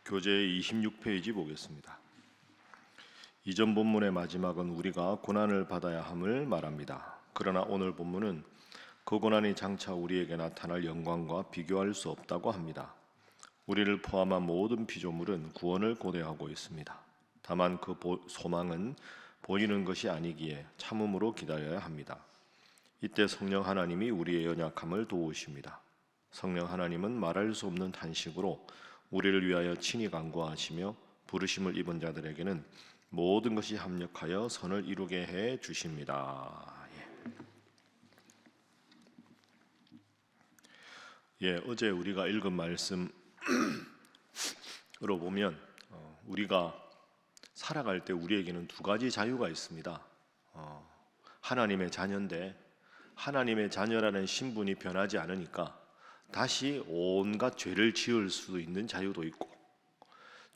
교재 26페이지 보겠습니다. 이전 본문의 마지막은 우리가 고난을 받아야 함을 말합니다. 그러나 오늘 본문은 그 고난이 장차 우리에게 나타날 영광과 비교할 수 없다고 합니다. 우리를 포함한 모든 피조물은 구원을 고대하고 있습니다. 다만 그 소망은 보이는 것이 아니기에 참음으로 기다려야 합니다. 이때 성령 하나님이 우리의 연약함을 도우십니다. 성령 하나님은 말할 수 없는 탄식으로 우리를 위하여 친히 간구하시며 부르심을 입은 자들에게는 모든 것이 합력하여 선을 이루게 해 주십니다. 어제 우리가 읽은 말씀으로 보면 우리가 살아갈 때 우리에게는 두 가지 자유가 있습니다. 하나님의 자녀인데 하나님의 자녀라는 신분이 변하지 않으니까 다시 온갖 죄를 지을 수 있는 자유도 있고,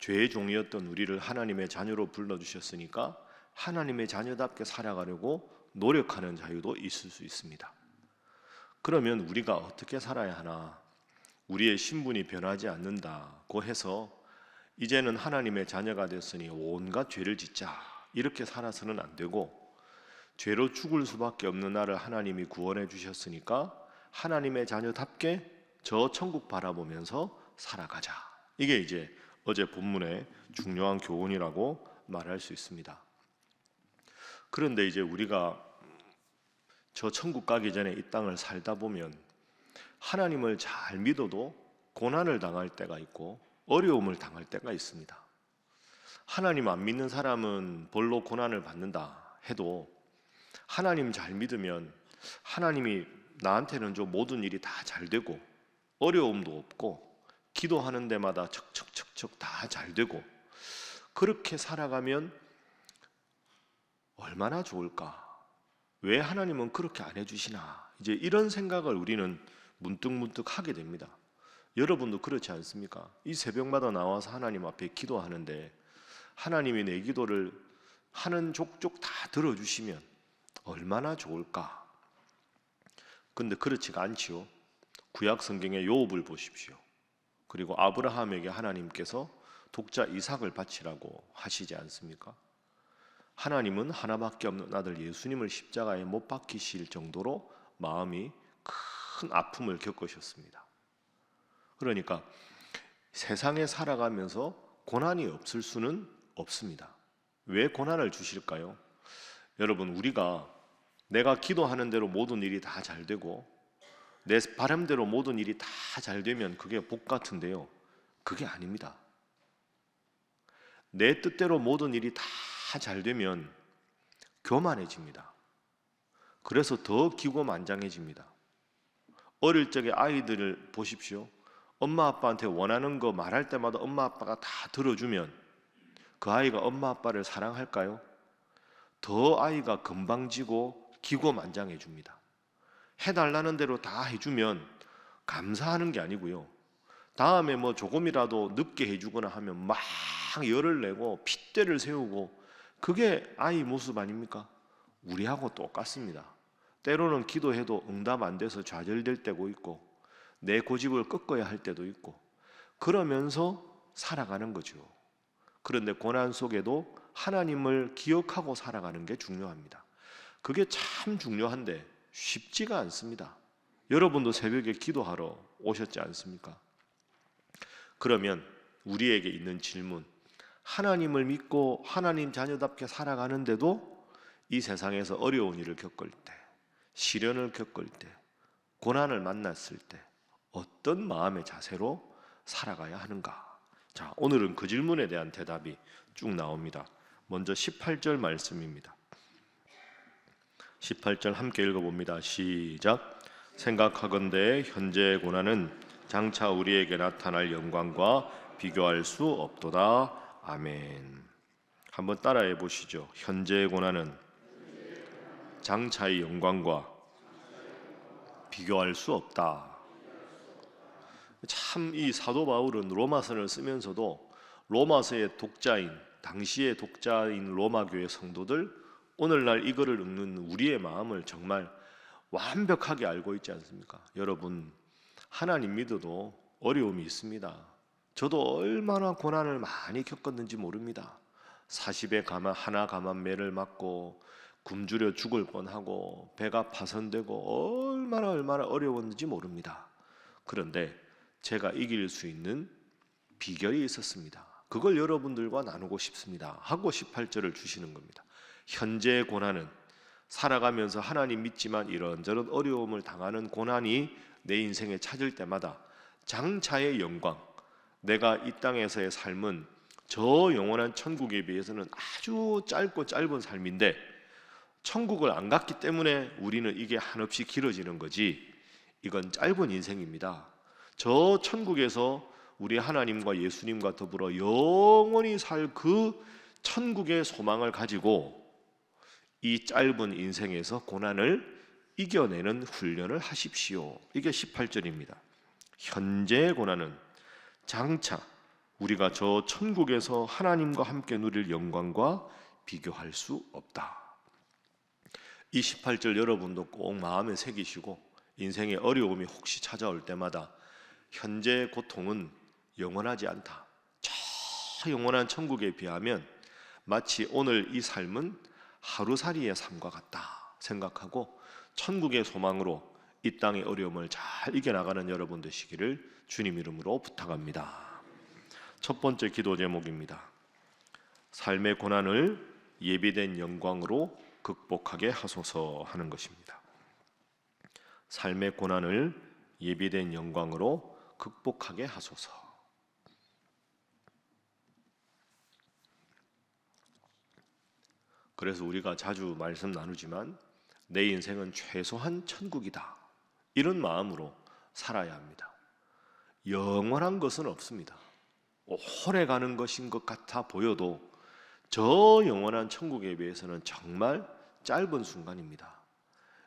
죄의 종이었던 우리를 하나님의 자녀로 불러주셨으니까 하나님의 자녀답게 살아가려고 노력하는 자유도 있을 수 있습니다. 그러면 우리가 어떻게 살아야 하나? 우리의 신분이 변하지 않는다고 해서 이제는 하나님의 자녀가 됐으니 온갖 죄를 짓자 이렇게 살아서는 안 되고, 죄로 죽을 수밖에 없는 나를 하나님이 구원해 주셨으니까 하나님의 자녀답게 저 천국 바라보면서 살아가자. 이게 이제 어제 본문의 중요한 교훈이라고 말할 수 있습니다. 그런데 이제 우리가 저 천국 가기 전에 이 땅을 살다 보면 하나님을 잘 믿어도 고난을 당할 때가 있고 어려움을 당할 때가 있습니다. 하나님 안 믿는 사람은 별로 고난을 받는다 해도 하나님 잘 믿으면 하나님이 나한테는 좀 모든 일이 다 잘 되고 어려움도 없고 기도하는 데마다 척척척척 다 잘 되고, 그렇게 살아가면 얼마나 좋을까? 왜 하나님은 그렇게 안 해주시나? 이제 이런 생각을 우리는 문득문득 하게 됩니다. 여러분도 그렇지 않습니까? 이 새벽마다 나와서 하나님 앞에 기도하는데 하나님이 내 기도를 하는 족족 다 들어주시면 얼마나 좋을까? 근데 그렇지가 않지요. 구약 성경의 욥을 보십시오. 그리고 아브라함에게 하나님께서 독자 이삭을 바치라고 하시지 않습니까? 하나님은 하나밖에 없는 아들 예수님을 십자가에 못 박히실 정도로 마음이 큰 아픔을 겪으셨습니다. 그러니까 세상에 살아가면서 고난이 없을 수는 없습니다. 왜 고난을 주실까요? 여러분, 우리가 내가 기도하는 대로 모든 일이 다 잘 되고 내 바람대로 모든 일이 다 잘 되면 그게 복 같은데요, 그게 아닙니다. 내 뜻대로 모든 일이 다 잘 되면 교만해집니다. 그래서 더 기고만장해집니다. 어릴 적에 아이들을 보십시오. 엄마 아빠한테 원하는 거 말할 때마다 엄마 아빠가 다 들어주면 그 아이가 엄마 아빠를 사랑할까요? 더 아이가 건방지고 기고만장해집니다. 해달라는 대로 다 해주면 감사하는 게 아니고요, 다음에 뭐 조금이라도 늦게 해주거나 하면 막 열을 내고 핏대를 세우고, 그게 아이 모습 아닙니까? 우리하고 똑같습니다. 때로는 기도해도 응답 안 돼서 좌절될 때도 있고 내 고집을 꺾어야 할 때도 있고 그러면서 살아가는 거죠. 그런데 고난 속에도 하나님을 기억하고 살아가는 게 중요합니다. 그게 참 중요한데 쉽지가 않습니다. 여러분도 새벽에 기도하러 오셨지 않습니까? 그러면 우리에게 있는 질문, 하나님을 믿고 하나님 자녀답게 살아가는데도 이 세상에서 어려운 일을 겪을 때, 시련을 겪을 때, 고난을 만났을 때 어떤 마음의 자세로 살아가야 하는가? 자, 오늘은 그 질문에 대한 대답이 쭉 나옵니다. 먼저 18절 말씀입니다. 18절 함께 읽어봅니다. 시작. 생각하건대 현재의 고난은 장차 우리에게 나타날 영광과 비교할 수 없도다. 아멘. 한번 따라해 보시죠. 현재의 고난은 장차의 영광과 비교할 수 없다. 참 이 사도 바울은 로마서를 쓰면서도 로마서의 독자인, 당시의 독자인 로마교회 성도들, 오늘날 이거를 읽는 우리의 마음을 정말 완벽하게 알고 있지 않습니까? 여러분, 하나님 믿어도 어려움이 있습니다. 저도 얼마나 고난을 많이 겪었는지 모릅니다. 40에 하나 감한매를 맞고 굶주려 죽을 뻔하고 배가 파손되고 얼마나 어려웠는지 모릅니다. 그런데 제가 이길 수 있는 비결이 있었습니다. 그걸 여러분들과 나누고 싶습니다 하고 18절을 주시는 겁니다. 현재의 고난은 살아가면서 하나님 믿지만 이런저런 어려움을 당하는 고난이 내 인생에 찾을 때마다 장차의 영광, 내가 이 땅에서의 삶은 저 영원한 천국에 비해서는 아주 짧은 삶인데 천국을 안 갔기 때문에 우리는 이게 한없이 길어지는 거지, 이건 짧은 인생입니다. 저 천국에서 우리 하나님과 예수님과 더불어 영원히 살 그 천국의 소망을 가지고 이 짧은 인생에서 고난을 이겨내는 훈련을 하십시오. 이게 18절입니다. 현재의 고난은 장차 우리가 저 천국에서 하나님과 함께 누릴 영광과 비교할 수 없다. 이 18절 여러분도 꼭 마음에 새기시고 인생의 어려움이 혹시 찾아올 때마다 현재의 고통은 영원하지 않다, 저 영원한 천국에 비하면 마치 오늘 이 삶은 하루살이의 삶과 같다 생각하고 천국의 소망으로 이 땅의 어려움을 잘 이겨나가는 여러분 되시기를 주님 이름으로 부탁합니다. 첫 번째 기도 제목입니다. 삶의 고난을 예비된 영광으로 극복하게 하소서 하는 것입니다. 삶의 고난을 예비된 영광으로 극복하게 하소서. 그래서 우리가 자주 말씀 나누지만 내 인생은 최소한 천국이다, 이런 마음으로 살아야 합니다. 영원한 것은 없습니다. 오래 가는 것인 것 같아 보여도 저 영원한 천국에 비해서는 정말 짧은 순간입니다.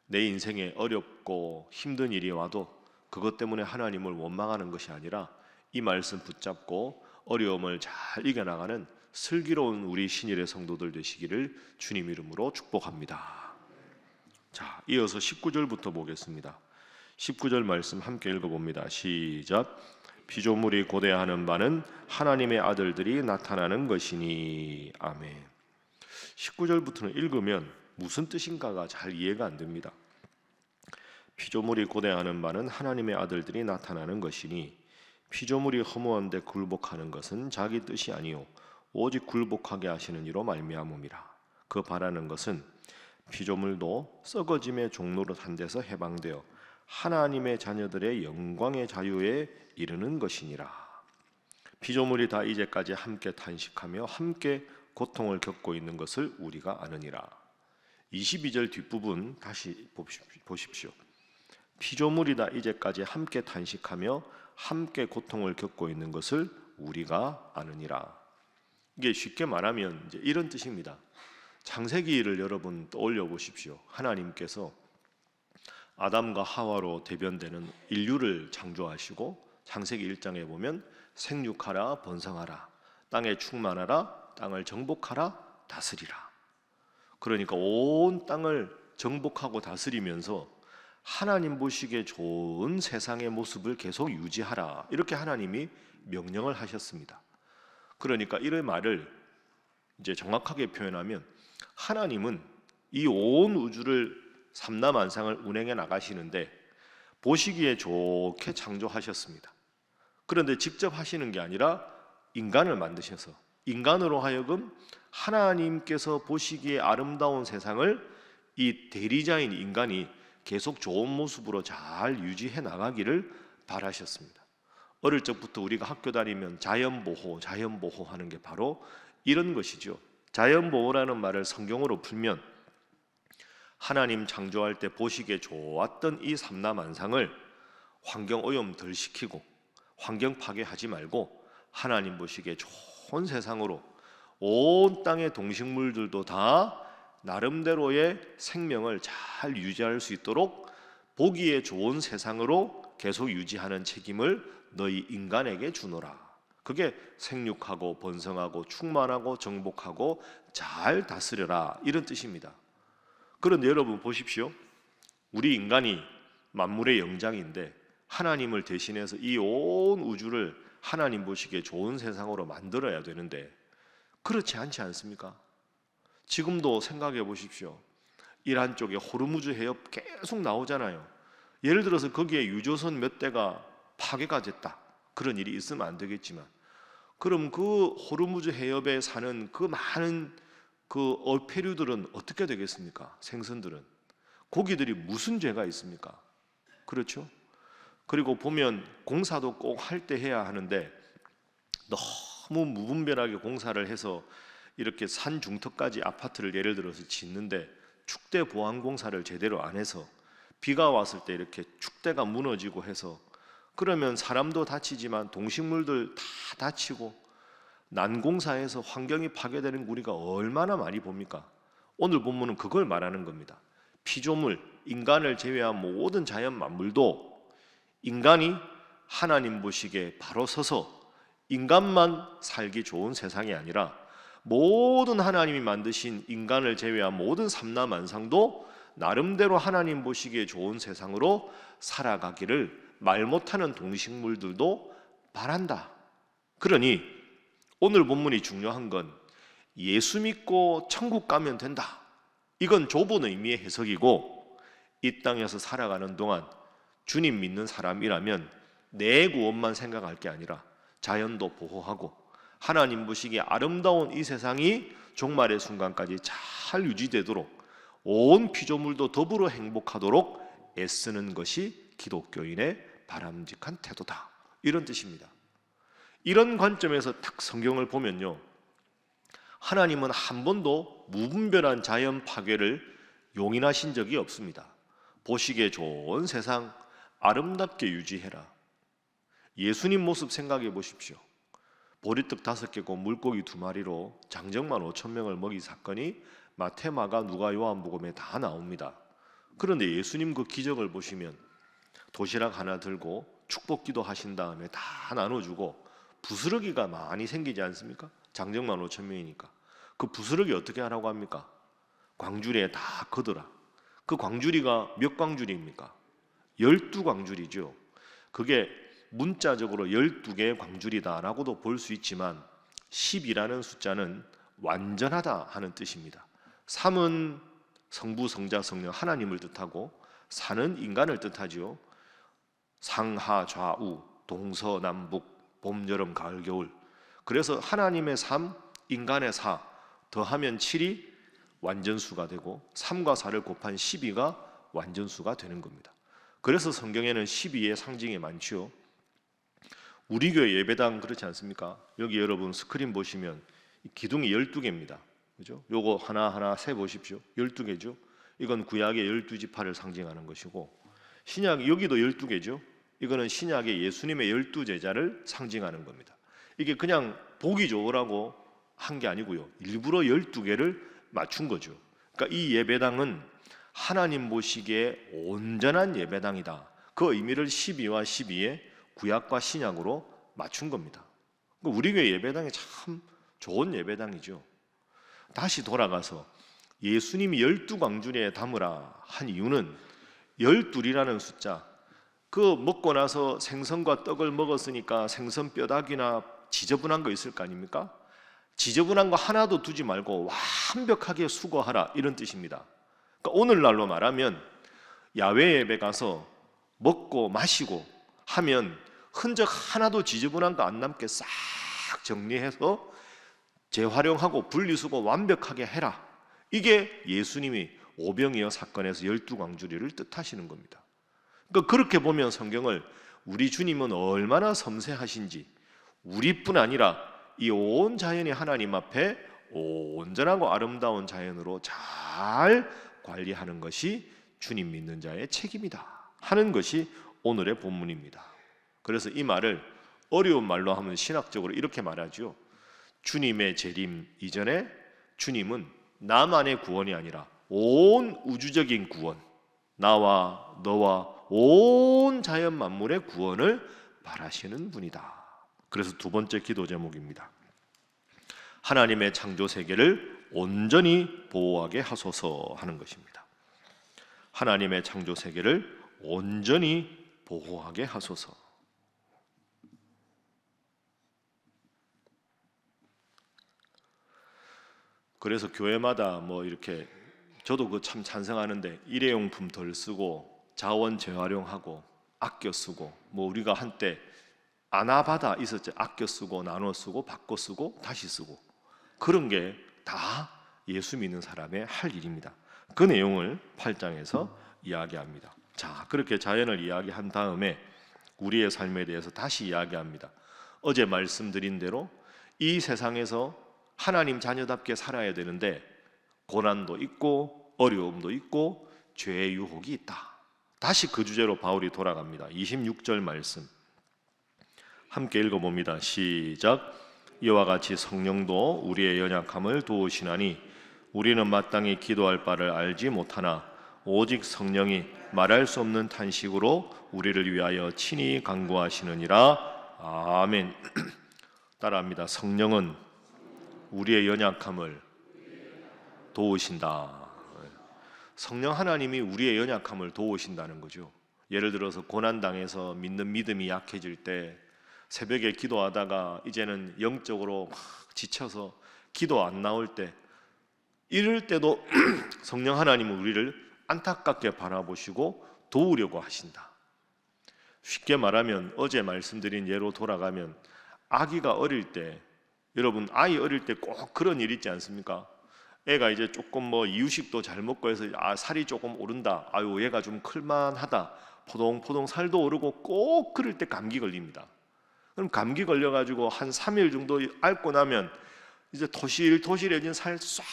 내 인생에 어렵고 힘든 일이 와도 그것 때문에 하나님을 원망하는 것이 아니라 이 말씀 붙잡고 어려움을 잘 이겨나가는 슬기로운 우리 신일의 성도들 되시기를 주님 이름으로 축복합니다. 자, 이어서 19절부터 보겠습니다. 19절 말씀 함께 읽어봅니다. 시작. 피조물이 고대하는 바는 하나님의 아들들이 나타나는 것이니. 아멘. 19절부터는 읽으면 무슨 뜻인가가 잘 이해가 안 됩니다. 피조물이 고대하는 바는 하나님의 아들들이 나타나는 것이니, 피조물이 허무한데 굴복하는 것은 자기 뜻이 아니요 오직 굴복하게 하시는 이로 말미암음이라. 그 바라는 것은 피조물도 썩어짐의 종로로 한 데서 해방되어 하나님의 자녀들의 영광의 자유에 이르는 것이니라. 피조물이 다 이제까지 함께 탄식하며 함께 고통을 겪고 있는 것을 우리가 아느니라. 22절 뒷부분 다시 보십시오. 피조물이 다 이제까지 함께 탄식하며 함께 고통을 겪고 있는 것을 우리가 아느니라. 이게 쉽게 말하면 이제 이런 뜻입니다. 창세기를 여러분 떠올려 보십시오. 하나님께서 아담과 하와로 대변되는 인류를 창조하시고 창세기 1장에 보면 생육하라 번성하라 땅에 충만하라 땅을 정복하라 다스리라. 그러니까 온 땅을 정복하고 다스리면서 하나님 보시기에 좋은 세상의 모습을 계속 유지하라, 이렇게 하나님이 명령을 하셨습니다. 그러니까 이런 말을 이제 정확하게 표현하면 하나님은 이 온 우주를 삼라만상을 운행해 나가시는데 보시기에 좋게 창조하셨습니다. 그런데 직접 하시는 게 아니라 인간을 만드셔서 인간으로 하여금 하나님께서 보시기에 아름다운 세상을 이 대리자인 인간이 계속 좋은 모습으로 잘 유지해 나가기를 바라셨습니다. 어릴 적부터 우리가 학교 다니면 자연보호 하는 게 바로 이런 것이죠. 자연보호라는 말을 성경으로 풀면 하나님 창조할 때 보시기에 좋았던 이 삼라만상을 환경오염 덜 시키고 환경 파괴하지 말고 하나님 보시기에 좋은 세상으로 온 땅의 동식물들도 다 나름대로의 생명을 잘 유지할 수 있도록 보기에 좋은 세상으로 계속 유지하는 책임을 너희 인간에게 주노라. 그게 생육하고 번성하고 충만하고 정복하고 잘 다스려라, 이런 뜻입니다. 그런데 여러분 보십시오. 우리 인간이 만물의 영장인데 하나님을 대신해서 이 온 우주를 하나님 보시기에 좋은 세상으로 만들어야 되는데 그렇지 않지 않습니까? 지금도 생각해 보십시오. 이란 쪽에 호르무즈 해협 계속 나오잖아요. 예를 들어서 거기에 유조선 몇 대가 파괴가 됐다. 그런 일이 있으면 안 되겠지만, 그럼 그 호르무즈 해협에 사는 그 많은 그 어패류들은 어떻게 되겠습니까? 생선들은. 고기들이 무슨 죄가 있습니까? 그렇죠? 그리고 보면 공사도 꼭 할 때 해야 하는데 너무 무분별하게 공사를 해서 이렇게 산 중턱까지 아파트를 예를 들어서 짓는데 축대 보완 공사를 제대로 안 해서 비가 왔을 때 이렇게 축대가 무너지고 해서, 그러면 사람도 다치지만 동식물들 다 다치고 난공사에서 환경이 파괴되는 우리가 얼마나 많이 봅니까? 오늘 본문은 그걸 말하는 겁니다. 피조물, 인간을 제외한 모든 자연 만물도 인간이 하나님 보시기에 바로 서서 인간만 살기 좋은 세상이 아니라 모든 하나님이 만드신 인간을 제외한 모든 삼라만상도 나름대로 하나님 보시기에 좋은 세상으로 살아가기를 말 못하는 동식물들도 바란다. 그러니 오늘 본문이 중요한 건 예수 믿고 천국 가면 된다. 이건 좁은 의미의 해석이고, 이 땅에서 살아가는 동안 주님 믿는 사람이라면 내 구원만 생각할 게 아니라 자연도 보호하고 하나님 보시기에 아름다운 이 세상이 종말의 순간까지 잘 유지되도록 온 피조물도 더불어 행복하도록 애쓰는 것이 기독교인의 바람직한 태도다. 이런 뜻입니다. 이런 관점에서 딱 성경을 보면요, 하나님은 한 번도 무분별한 자연 파괴를 용인하신 적이 없습니다. 보시기에 좋은 세상 아름답게 유지해라. 예수님 모습 생각해 보십시오. 보리떡 5개고 물고기 2마리로 장정만 5,000명을 먹인 사건이 마태, 마가, 누가, 요한복음에 다 나옵니다. 그런데 예수님 그 기적을 보시면 도시락 하나 들고 축복기도 하신 다음에 다 나눠주고 부스러기가 많이 생기지 않습니까? 장정만 5,000명이니까. 그 부스러기 어떻게 하라고 합니까? 광주리에 다 걷어라. 그 광주리가 몇 광주리입니까? 12광주리죠. 그게 문자적으로 12개의 광주리다라고도 볼 수 있지만 10이라는 숫자는 완전하다 하는 뜻입니다. 3은 성부, 성자, 성령 하나님을 뜻하고 4는 인간을 뜻하죠. 상하, 좌우, 동서남북, 봄, 여름, 가을, 겨울. 그래서 하나님의 3, 인간의 4 더하면 7이 완전수가 되고 3과 4를 곱한 12가 완전수가 되는 겁니다. 그래서 성경에는 12의 상징이 많죠. 우리 교회 예배당 그렇지 않습니까? 여기 여러분 스크린 보시면 기둥이 12개입니다. 그죠? 요거 하나하나 세 보십시오. 12개죠. 이건 구약의 12지파를 상징하는 것이고, 신약 여기도 12개죠. 이거는 신약의 예수님의 12제자를 상징하는 겁니다. 이게 그냥 보기 좋으라고 한 게 아니고요. 일부러 12개를 맞춘 거죠. 그러니까 이 예배당은 하나님 보시기에 온전한 예배당이다. 그 의미를 12와 12에 구약과 신약으로 맞춘 겁니다. 우리 교회 예배당이 참 좋은 예배당이죠. 다시 돌아가서 예수님이 12광주리에 담으라 한 이유는 12이라는 숫자, 그 먹고 나서 생선과 떡을 먹었으니까 생선 뼈다귀나 지저분한 거 있을 거 아닙니까? 지저분한 거 하나도 두지 말고 완벽하게 수거하라, 이런 뜻입니다. 그러니까 오늘날로 말하면 야외 예배 가서 먹고 마시고 하면 흔적 하나도 지저분한 거 안 남게 싹 정리해서 재활용하고 분리수거 완벽하게 해라. 이게 예수님이 오병이어 사건에서 12광주리를 뜻하시는 겁니다. 그러니까 그렇게 보면 성경을 우리 주님은 얼마나 섬세하신지, 우리뿐 아니라 이 온 자연이 하나님 앞에 온전하고 아름다운 자연으로 잘 관리하는 것이 주님 믿는 자의 책임이다 하는 것이 오늘의 본문입니다. 그래서 이 말을 어려운 말로 하면 신학적으로 이렇게 말하죠. 주님의 재림 이전에 주님은 나만의 구원이 아니라 온 우주적인 구원, 나와 너와 온 자연 만물의 구원을 바라시는 분이다. 그래서 두 번째 기도 제목입니다. 하나님의 창조 세계를 온전히 보호하게 하소서 하는 것입니다. 하나님의 창조 세계를 온전히 보호하게 하소서. 그래서 교회마다 뭐 이렇게 저도 그 참 찬성하는데 일회용품 덜 쓰고 자원 재활용하고 아껴 쓰고 뭐 우리가 한때 아나바다 있었죠. 아껴 쓰고 나눠 쓰고 바꿔 쓰고 다시 쓰고 그런 게 다 예수 믿는 사람의 할 일입니다. 그 내용을 8장에서 이야기합니다. 자, 그렇게 자연을 이야기한 다음에 우리의 삶에 대해서 다시 이야기합니다. 어제 말씀드린 대로 이 세상에서 하나님 자녀답게 살아야 되는데 고난도 있고 어려움도 있고 죄의 유혹이 있다. 다시 그 주제로 바울이 돌아갑니다. 26절 말씀 함께 읽어봅니다. 시작. 이와 같이 성령도 우리의 연약함을 도우시나니 우리는 마땅히 기도할 바를 알지 못하나 오직 성령이 말할 수 없는 탄식으로 우리를 위하여 친히 간구하시느니라. 아멘. 따라합니다. 성령은 우리의 연약함을 도우신다. 성령 하나님이 우리의 연약함을 도우신다는 거죠. 예를 들어서 고난당해서 믿는 믿음이 약해질 때 새벽에 기도하다가 이제는 영적으로 막 지쳐서 기도 안 나올 때 이럴 때도 성령 하나님은 우리를 안타깝게 바라보시고 도우려고 하신다. 쉽게 말하면 어제 말씀드린 예로 돌아가면 아기가 어릴 때 여러분 아이 어릴 때 꼭 그런 일 있지 않습니까? 애가 이제 조금 뭐 이유식도 잘 먹고 해서 살이 조금 오른다. 아유 얘가 좀 클만하다. 포동포동 살도 오르고 꼭 그럴 때 감기 걸립니다. 그럼 감기 걸려가지고 한 3일 정도 앓고 나면 이제 토실토실해진 살 싹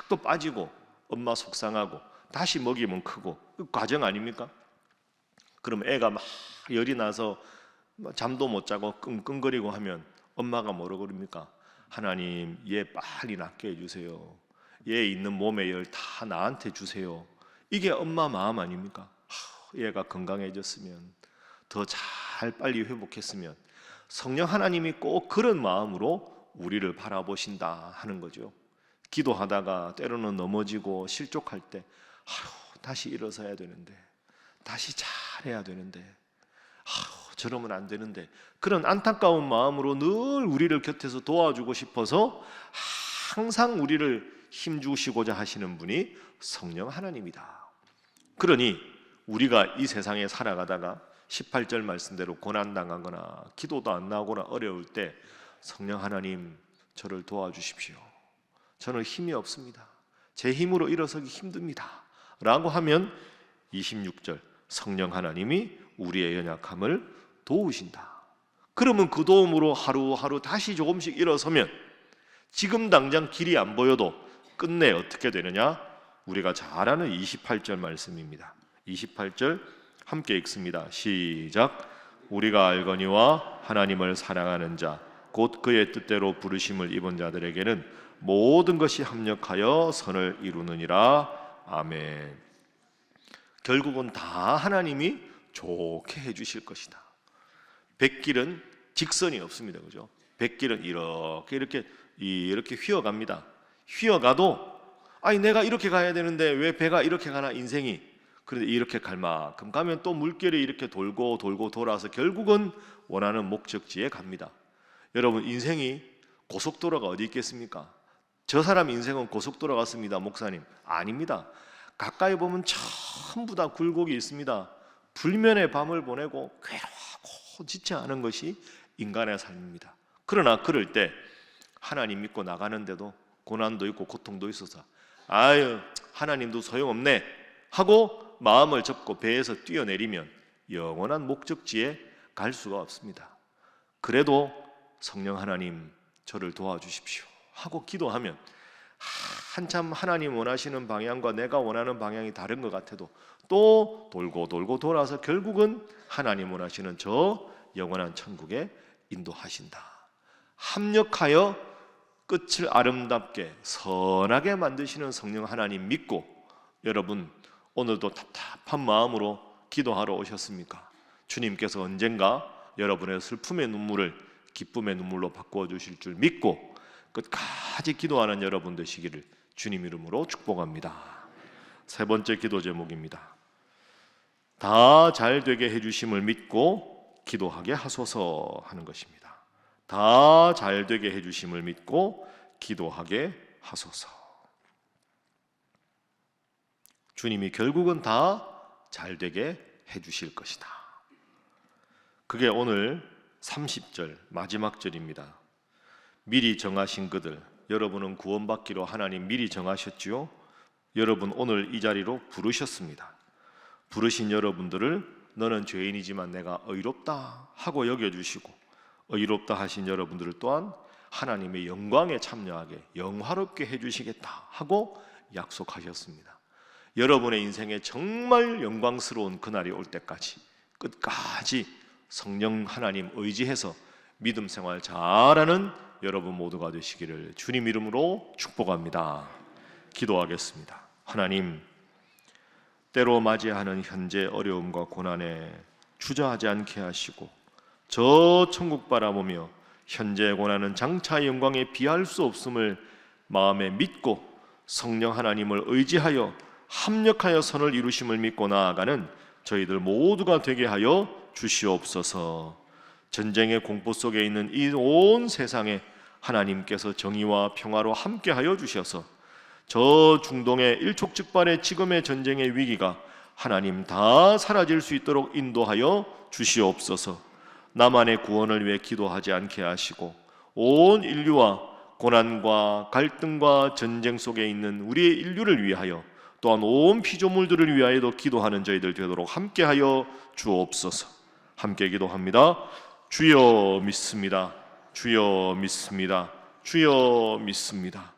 또 빠지고 엄마 속상하고 다시 먹이면 크고 그 과정 아닙니까? 그럼 애가 막 열이 나서 잠도 못 자고 끙끙거리고 하면 엄마가 뭐라고 그럽니까? 하나님 얘 빨리 낫게 해주세요. 얘 있는 몸의 열 다 나한테 주세요. 이게 엄마 마음 아닙니까? 얘가 건강해졌으면 더 잘 빨리 회복했으면 성령 하나님이 꼭 그런 마음으로 우리를 바라보신다 하는 거죠. 기도하다가 때로는 넘어지고 실족할 때 다시 일어서야 되는데 다시 잘해야 되는데 저러면 안 되는데 그런 안타까운 마음으로 늘 우리를 곁에서 도와주고 싶어서 항상 우리를 힘주시고자 하시는 분이 성령 하나님이다. 그러니 우리가 이 세상에 살아가다가 18절 말씀대로 고난당하거나 기도도 안 나오거나 어려울 때 성령 하나님 저를 도와주십시오. 저는 힘이 없습니다. 제 힘으로 일어서기 힘듭니다. 라고 하면 26절 성령 하나님이 우리의 연약함을 도우신다. 그러면 그 도움으로 하루하루 다시 조금씩 일어서면 지금 당장 길이 안 보여도 끝내 어떻게 되느냐? 우리가 잘 아는 28절 말씀입니다. 28절 함께 읽습니다. 시작. 우리가 알거니와 하나님을 사랑하는 자 곧 그의 뜻대로 부르심을 입은 자들에게는 모든 것이 합력하여 선을 이루느니라. 아멘. 결국은 다 하나님이 좋게 해주실 것이다. 백길은 직선이 없습니다. 그죠? 백길은 이렇게 휘어갑니다. 휘어가도 아니 내가 이렇게 가야 되는데 왜 배가 이렇게 가나 인생이. 그런데 이렇게 갈 만큼 가면 또 물결이 이렇게 돌고 돌아서 결국은 원하는 목적지에 갑니다. 여러분 인생이 고속도로가 어디 있겠습니까? 저 사람 인생은 고속도로 같습니다. 목사님 아닙니다. 가까이 보면 전부 다 굴곡이 있습니다. 불면의 밤을 보내고 괴로워하고 지치 않은 것이 인간의 삶입니다. 그러나 그럴 때 하나님 믿고 나가는데도 고난도 있고 고통도 있어서 아유 하나님도 소용없네 하고 마음을 접고 배에서 뛰어내리면 영원한 목적지에 갈 수가 없습니다. 그래도 성령 하나님 저를 도와주십시오 하고 기도하면 한참 하나님 원하시는 방향과 내가 원하는 방향이 다른 것 같아도 또 돌고 돌아서 결국은 하나님 원하시는 저 영원한 천국에 인도하신다. 합력하여 끝을 아름답게 선하게 만드시는 성령 하나님 믿고 여러분 오늘도 답답한 마음으로 기도하러 오셨습니까? 주님께서 언젠가 여러분의 슬픔의 눈물을 기쁨의 눈물로 바꾸어 주실 줄 믿고 끝까지 기도하는 여러분 되시기를 주님 이름으로 축복합니다. 세 번째 기도 제목입니다. 다 잘되게 해주심을 믿고 기도하게 하소서 하는 것입니다. 다 잘되게 해주심을 믿고 기도하게 하소서. 주님이 결국은 다 잘되게 해주실 것이다. 그게 오늘 30절 마지막 절입니다. 미리 정하신 그들, 여러분은 구원받기로 하나님 미리 정하셨지요? 여러분 오늘 이 자리로 부르셨습니다. 부르신 여러분들을 너는 죄인이지만 내가 의롭다 하고 여겨주시고, 의롭다 하신 여러분들을 또한 하나님의 영광에 참여하게 영화롭게 해주시겠다 하고 약속하셨습니다. 여러분의 인생에 정말 영광스러운 그날이 올 때까지 끝까지 성령 하나님 의지해서 믿음 생활 잘하는 여러분 모두가 되시기를 주님 이름으로 축복합니다. 기도하겠습니다. 하나님, 때로 맞이하는 현재 어려움과 고난에 주저하지 않게 하시고 저 천국 바라보며 현재의 고난은 장차의 영광에 비할 수 없음을 마음에 믿고 성령 하나님을 의지하여 합력하여 선을 이루심을 믿고 나아가는 저희들 모두가 되게 하여 주시옵소서. 전쟁의 공포 속에 있는 이 온 세상에 하나님께서 정의와 평화로 함께하여 주셔서 저 중동의 일촉즉발의 지금의 전쟁의 위기가 하나님 다 사라질 수 있도록 인도하여 주시옵소서. 나만의 구원을 위해 기도하지 않게 하시고 온 인류와 고난과 갈등과 전쟁 속에 있는 우리의 인류를 위하여 또한 온 피조물들을 위하여도 기도하는 저희들 되도록 함께하여 주옵소서. 함께 기도합니다. 주여 믿습니다. 주여 믿습니다. 주여 믿습니다.